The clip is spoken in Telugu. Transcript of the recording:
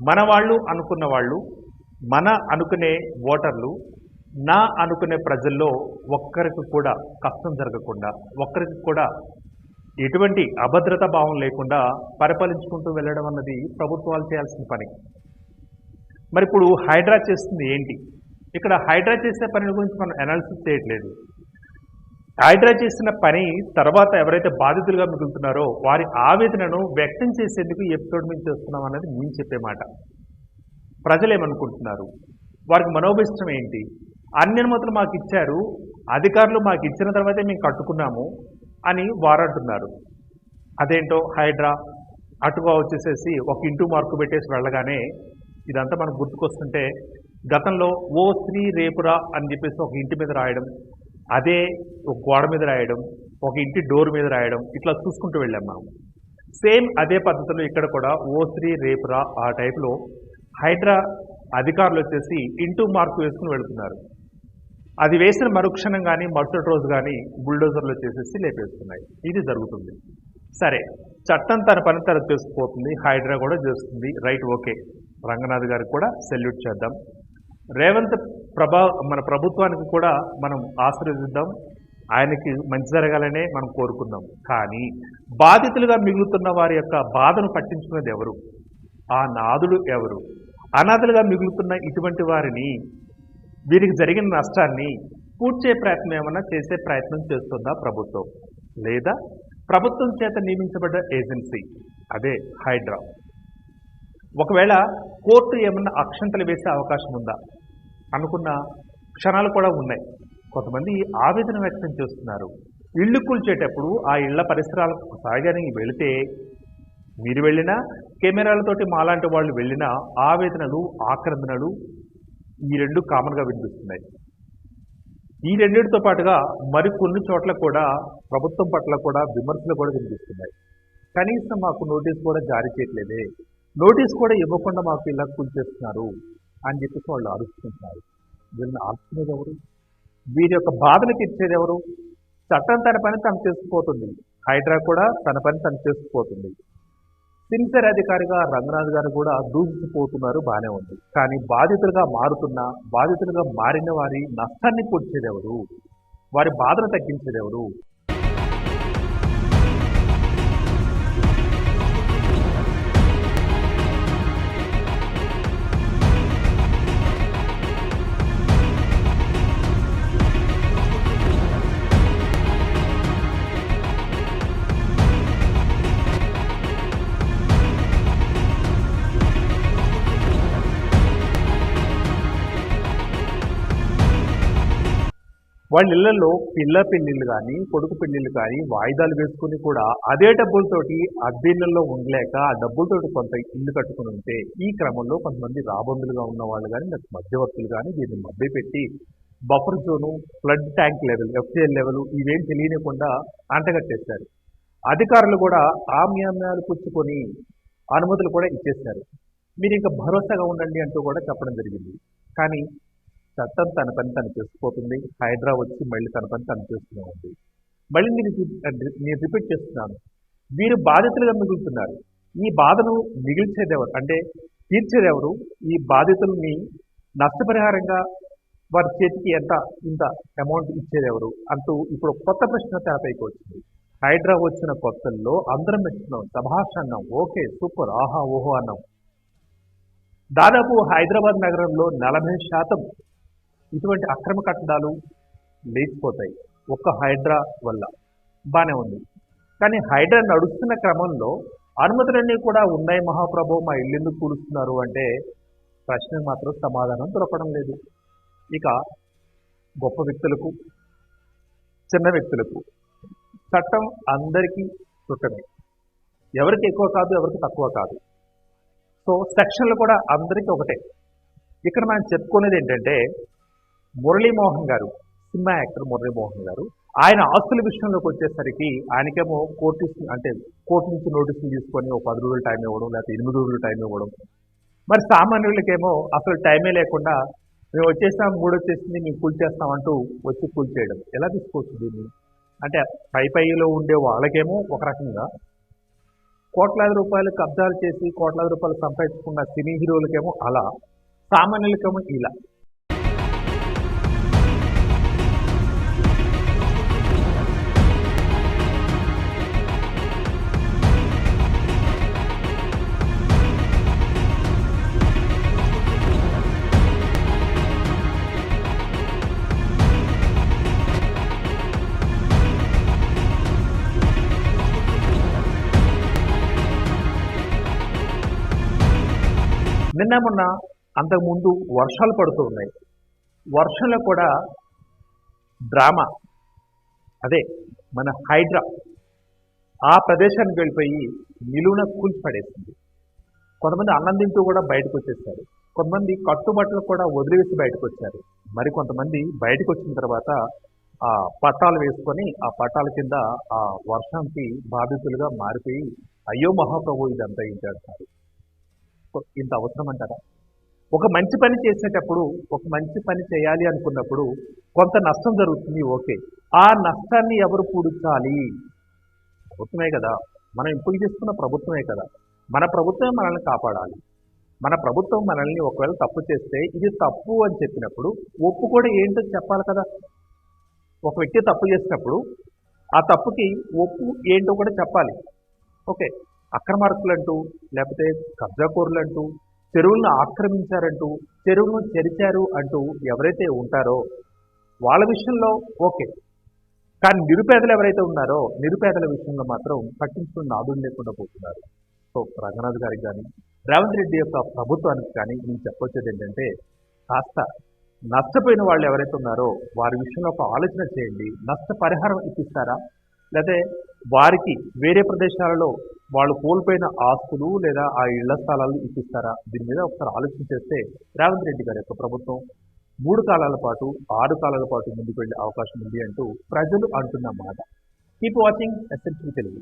మన వాళ్ళు అనుకున్న వాళ్ళు, మన అనుకునే ఓటర్లు, నా అనుకునే ప్రజల్లో ఒక్కరికి కూడా కష్టం జరగకుండా, ఒక్కరికి కూడా ఎటువంటి అభద్రతా భావం లేకుండా పరిపాలించుకుంటూ వెళ్ళడం అన్నది ప్రభుత్వాలు చేయాల్సిన పని. మరి ఇప్పుడు హైడ్రా చేస్తుంది ఏంటి? ఇక్కడ హైడ్రా చేసే పని గురించి మనం అనాలిసిస్ చేయట్లేదు. హైడ్రా చేసిన పని తర్వాత ఎవరైతే బాధితులుగా మిగులుతున్నారో వారి ఆవేదనను వ్యక్తం చేసేందుకు ఈ ఎపిసోడ్ మేము చేస్తున్నాం అన్నది మేము చెప్పే మాట. ప్రజలు ఏమనుకుంటున్నారు, వారికి మనోభిష్టం ఏంటి? అన్ని అనుమతులు మాకు ఇచ్చారు, అధికారులు మాకు ఇచ్చిన తర్వాతే మేము కట్టుకున్నాము అని వారు అంటున్నారు. అదేంటో హైడ్రా అటుగా వచ్చేసేసి ఒక ఇంటూ మార్కు పెట్టేసి వెళ్ళగానే ఇదంతా మనకు గుర్తుకొస్తుంటే, గతంలో ఓ స్త్రీ రేపురా అని చెప్పేసి ఒక ఇంటి మీద రాయడం, అదే ఒక గోడ మీద రాయడం, ఒక ఇంటి డోర్ మీద రాయడం, ఇట్లా చూసుకుంటూ వెళ్ళాం మనం. సేమ్ అదే పద్ధతిలో ఇక్కడ కూడా ఓ స్త్రీ రేపురా ఆ టైప్లో హైడ్రా అధికారులు వచ్చేసి ఇంటూ మార్కు వేసుకుని వెళుతున్నారు. అది వేసిన మరుక్షణం కానీ మరుసటి రోజు కానీ బుల్డోజర్లు వచ్చేసేసి లేపేస్తున్నాయి. ఇది జరుగుతుంది. సరే, చట్టం తన పని తన చేసుకుపోతుంది, హైడ్రా కూడా చేస్తుంది, రైట్, ఓకే. రంగనాథ్ గారికి కూడా సెల్యూట్ చేద్దాం. రేవంత్ మన ప్రభుత్వానికి కూడా మనం ఆశీర్వదిద్దాం, ఆయనకి మంచి జరగాలనే మనం కోరుకుందాం. కానీ బాధితులుగా మిగులుతున్న వారి యొక్క బాధను పట్టించుకునేది ఎవరు? ఆ నాదుడు ఎవరు? అనాథలుగా మిగులుతున్న ఇటువంటి వారిని, వీరికి జరిగిన నష్టాన్ని పూడ్చే ప్రయత్నం ఏమన్నా చేసే ప్రయత్నం చేస్తుందా ప్రభుత్వం? లేదా ప్రభుత్వం చేత నియమించబడ్డ ఏజెన్సీ అదే హైడ్రా ఒకవేళ కోర్టు ఏమన్నా అక్షంతలు వేసే అవకాశం ఉందా అనుకున్న క్షణాలు కూడా ఉన్నాయి. కొంతమంది ఆవేదన వ్యక్తం చేస్తున్నారు. ఇళ్ళు కూల్చేటప్పుడు ఆ ఇళ్ల పరిసరాలకు సాగానికి వెళితే, మీరు వెళ్ళినా కెమెరాలతోటి మాలాంటి వాళ్ళు వెళ్ళినా ఆవేదనలు, ఆక్రందనలు ఈ రెండు కామన్గా వినిపిస్తున్నాయి. ఈ రెండింటితో పాటుగా మరికొన్ని చోట్ల కూడా ప్రభుత్వం పట్ల కూడా విమర్శలు కూడా వినిపిస్తున్నాయి. కనీసం మాకు నోటీస్ కూడా జారీ చేయట్లేదే, నోటీస్ కూడా ఇవ్వకుండా మాకు ఇలా కూల్చేస్తున్నారు అని చెప్పేసి వాళ్ళు అరుచుకుంటున్నారు. వీళ్ళని ఆర్చుకునేది ఎవరు? వీరి యొక్క బాధను తీర్చేది ఎవరు? చట్టం తన పని తను చేసుకుపోతుంది, హైడ్రా కూడా తన పని తను చేసుకుపోతుంది. సిన్సియర్ అధికారిగా రంగనాథ్ గారు కూడా దూసుకుపోతున్నారు, బాగానే ఉంది. కానీ బాధితులుగా మారిన వారి నష్టాన్ని పూడ్చేది ఎవరు? వారి బాధను తగ్గించేది ఎవరు? వాళ్ళ ఇళ్లలో పిల్ల పెళ్లిళ్ళు కానీ కొడుకు పెళ్లిళ్ళు కానీ వాయిదాలు వేసుకుని కూడా అదే డబ్బులతోటి అద్దెళ్లలో ఉండలేక ఆ డబ్బులతోటి కొంత ఇల్లు కట్టుకుని ఉంటే, ఈ క్రమంలో కొంతమంది రాబందులుగా ఉన్న వాళ్ళు కానీ లేకపోతే మధ్యవర్తులు కానీ దీన్ని మభ్య పెట్టి buffer zone, flood tank level, FCL level ఇవేం తెలియనికుండా అంటగట్టేశారు. అధికారులు కూడా ఆమ్యామ్యాలు పుచ్చుకొని అనుమతులు కూడా ఇచ్చేశారు. మీరు ఇంకా భరోసాగా ఉండండి అంటూ కూడా చెప్పడం జరిగింది. కానీ చట్టం తన పని తను చేసుకుపోతుంది, హైడ్రా వచ్చి మళ్ళీ తన పని తను చేస్తూనే ఉంది. మళ్ళీ నేను రిపీట్ చేస్తున్నాను, వీరు బాధితులుగా మిగులుతున్నారు. ఈ బాధను మిగిల్చేదెవరు అంటే తీర్చేదెవరు? ఈ బాధితుల్ని నష్టపరిహారంగా వారి చేతికి ఇంత అమౌంట్ ఇచ్చేదెవరు అంటూ ఇప్పుడు కొత్త ప్రశ్న తెరపైకి వచ్చింది. హైడ్రా వచ్చిన కొత్తల్లో అందరం మెచ్చుకున్నాం, శభాష్ అన్నాం, ఓకే సూపర్, ఆహా ఓహో అన్నాం. దాదాపు హైదరాబాద్ నగరంలో 40% ఇటువంటి అక్రమ కట్టడాలు లేచిపోతాయి ఒక్క హైడ్రా వల్ల. బాగానే ఉంది. కానీ హైడ్రా నడుస్తున్న క్రమంలో అనుమతులన్నీ కూడా ఉన్నాయి మహాప్రభు, మా ఇల్లు ఎందుకు కూలుస్తున్నారు అంటే ప్రశ్న మాత్రం సమాధానం దొరకడం లేదు. ఇక గొప్ప వ్యక్తులకు, చిన్న వ్యక్తులకు చట్టం అందరికీ చుట్టమే, ఎవరికి ఎక్కువ కాదు, ఎవరికి తక్కువ కాదు. సో సెక్షన్లు కూడా అందరికీ ఒకటే. ఇక్కడ మనం చెప్పుకునేది ఏంటంటే, మురళీమోహన్ గారు, సినిమా యాక్టర్ మురళీమోహన్ గారు, ఆయన ఆస్తుల విషయంలోకి వచ్చేసరికి ఆయనకేమో కోర్టు నుంచి నోటీసులు తీసుకొని ఒక 10 రోజులు టైం ఇవ్వడం, లేకపోతే 8 రోజులు టైం ఇవ్వడం. మరి సామాన్యులకేమో అసలు టైమే లేకుండా మేము వచ్చేసాం, 3 వచ్చేసింది, మేము కూల్చేస్తామంటూ వచ్చి కూల్చేయడం. ఎలా తీసుకోవచ్చు దీన్ని? అంటే పైలో ఉండే వాళ్ళకేమో ఒక రకంగా, కోట్లాది రూపాయలు కబ్జాలు చేసి కోట్లాది రూపాయలు సంపాదించుకున్న సినీ హీరోలకేమో అలా, సామాన్యులకేమో ఇలా. నిన్న మొన్న అంతకుముందు వర్షాలు పడుతూ ఉన్నాయి. వర్షంలో కూడా డ్రామా, అదే మన హైడ్రా ఆ ప్రదేశానికి వెళ్ళిపోయి నిలువున కూల్చి పడేసింది. కొంతమంది అన్నం తింటూ కూడా బయటకు వచ్చేసారు. కొంతమంది కట్టుబట్టలు కూడా వదిలివేసి బయటకు వచ్చారు. మరి కొంతమంది బయటకు వచ్చిన తర్వాత ఆ పట్టాలు వేసుకొని ఆ పట్టాల కింద ఆ వర్షానికి బాధితులుగా మారిపోయి అయ్యో మహాప్రభు ఇదంతా ఏంటి అంటారు. ఇంత అవసరం అంటారా? ఒక మంచి పని చేసేటప్పుడు, ఒక మంచి పని చేయాలి అనుకున్నప్పుడు కొంత నష్టం జరుగుతుంది, ఓకే. ఆ నష్టాన్ని ఎవరు పూడ్చాలి? ప్రభుత్వమే కదా. మనం ఎంపిక చేసుకున్న ప్రభుత్వమే కదా. మన ప్రభుత్వం మనల్ని కాపాడాలి. మన ప్రభుత్వం మనల్ని ఒకవేళ తప్పు చేస్తే ఇది తప్పు అని చెప్పినప్పుడు ఒప్పు కూడా ఏంటో చెప్పాలి కదా. ఒక వ్యక్తి తప్పు చేసినప్పుడు ఆ తప్పుకి ఒప్పు ఏంటో కూడా చెప్పాలి. ఓకే, అక్రమార్కులంటూ, లేకపోతే కబ్జాకోరులంటూ, చెరువులను ఆక్రమించారంటూ, చెరువులను చెరిచారు అంటూ ఎవరైతే ఉంటారో వాళ్ళ విషయంలో ఓకే. కానీ నిరుపేదలు ఎవరైతే ఉన్నారో నిరుపేదల విషయంలో మాత్రం పట్టించుకున్న నాదులు లేకుండా పోతున్నారు. సో రంగనాథ్ గారికి కానీ, రేవంత్ రెడ్డి యొక్క ప్రభుత్వానికి కానీ నేను చెప్పొచ్చేది ఏంటంటే, కాస్త నష్టపోయిన వాళ్ళు ఎవరైతే ఉన్నారో వారి విషయంలో ఒక ఆలోచన చేయండి. నష్టపరిహారం ఇప్పిస్తారా, లేకపోతే వారికి వేరే ప్రదేశాలలో వాళ్ళు కోల్పోయిన ఆస్తులు లేదా ఆ ఇళ్ల స్థలాలు ఇప్పిస్తారా? దీని మీద ఒకసారి ఆలోచన చేస్తే రేవంత్ రెడ్డి గారి యొక్క ప్రభుత్వం 3 కాలాల పాటు 6 కాలాల పాటు ముందుకు వెళ్ళే అవకాశం ఉంది అంటూ ప్రజలు అంటున్న మాట. Keep watching SLT Telugu.